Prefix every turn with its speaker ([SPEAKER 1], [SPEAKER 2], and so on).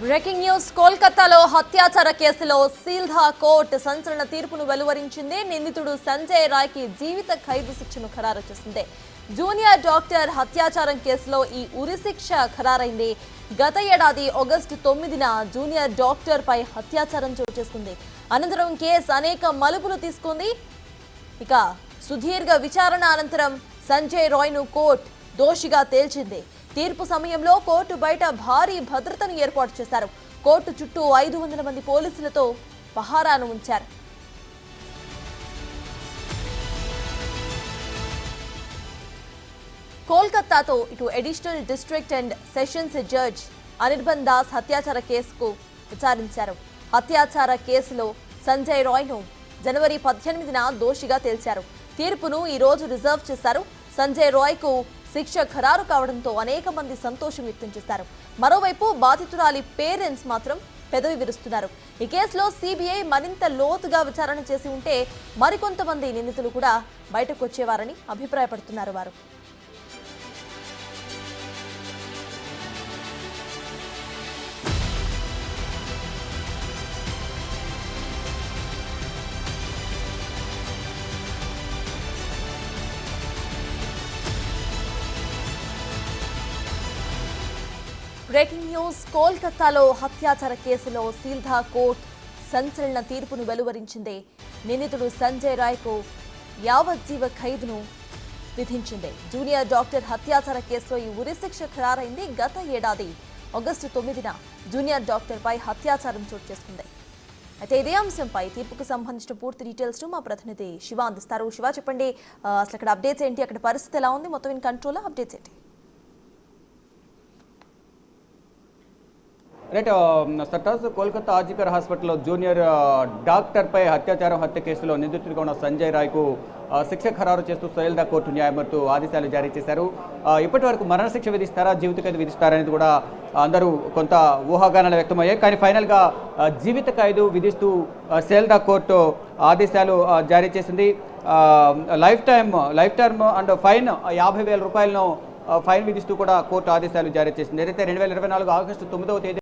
[SPEAKER 1] Breaking news కోల్కతాలో హత్యాచార కేసులో Sealdah court సంచలన తీర్పును వెలువరించింది. నిందితుడు సంజయ్ రాయ్కి జీవిత ఖైదు శిక్షను ఖరారు చేసింది. జూనియర్ డాక్టర్ హత్యాచారం కేసులో ఈ ఉరిశిక్ష ఖరారైంది. గత ఏడాది ఆగస్టు 9న జూనియర్ డాక్టర్ పై అత్యాచారం చోటు చేసుకుంది. అనంతరం కేసు అనేక మలుపులు తీసుకుంది. ఇక సుదీర్ఘ విచారణ అనంతరం సంజయ్ రాయ్ను కోర్టు దోషిగా తేల్చింది. తీర్పు సమయంలో కోర్టు బయట భారీ భద్రతను ఏర్పాటు చేశారు. కోర్టు చుట్టూ 500 మంది పోలీసులతో పహారాను ఉంచారు. కోల్కతాతో ఇటు additional district and sessions judge Anirban Das హత్యాచార కేసుకు విచారించారు. హత్యాచార కేసులో సంజయ్ రాయ్ను జనవరి 18న దోషిగా తేల్చారు. తీర్పును ఈ రోజు రిజర్వ్ చేశారు. సంజయ్ రాయ్కు శిక్ష ఖరారు కావడంతో అనేక మంది సంతోషం వ్యక్తం చేశారు. మరోవైపు బాధితురాలి పేరెంట్స్ మాత్రం పెదవి విరుస్తున్నారు. ఈ కేసులో సిబిఐ మరింత లోతుగా విచారణ చేసి ఉంటే మరికొంతమంది నిందితులు కూడా బయటకు వచ్చేవారని అభిప్రాయపడుతున్నారు వారు. బ్రేకింగ్ న్యూస్ కోల్కతాలో హత్యాచార కేసులో సీల్దా కోర్టు సంచలన తీర్పును వెలువరించింది. నిందితుడు సంజయ్ రాయ్కు యావజ్జీవ ఖైదును విధించింది. జూనియర్ డాక్టర్ హత్యాచార కేసులో ఈ ఉరిశిక్ష ఖరారైంది. గత ఏడాది ఆగస్టు 9న జూనియర్ డాక్టర్ పై అత్యాచారం చోటు చేసుకుంది. అయితే ఇదే అంశంపై తీర్పుకు సంబంధించిన పూర్తి డీటెయిల్స్ మా ప్రతినిధి శివ అందిస్తారు. శివ, చెప్పండి, అసలు అక్కడ అప్డేట్స్ ఏంటి, అక్కడ పరిస్థితి ఎలా ఉంది, మొత్తం ఇన్ కంట్రోల్, అప్డేట్స్ ఏంటి?
[SPEAKER 2] రైట్ సర్టాజ్, కోల్కతా ఆర్జికర్ హాస్పిటల్లో జూనియర్ డాక్టర్పై హత్య కేసులో నిందితుడిగా ఉన్న సంజయ్ రాయ్కు శిక్ష ఖరారు చేస్తూ సీల్దా కోర్టు న్యాయమూర్తి ఆదేశాలు జారీ చేశారు. ఇప్పటి వరకు మరణశిక్ష విధిస్తారా, జీవిత ఖైదు విధిస్తారా అనేది కూడా అందరూ కొంత ఊహాగానాలు వ్యక్తమయ్యాయి. కానీ ఫైనల్గా జీవిత ఖైదు విధిస్తూ సీల్దా కోర్టు ఆదేశాలు జారీ చేసింది. లైఫ్ టర్మ్ అండ్ ఫైన్ 50,000 రూపాయలను ఫైన్ విధిస్తూ కూడా కోర్టు ఆదేశాలు జారీ చేసింది. ఏదైతే 2024 ఆగస్టు 9వ తేదీ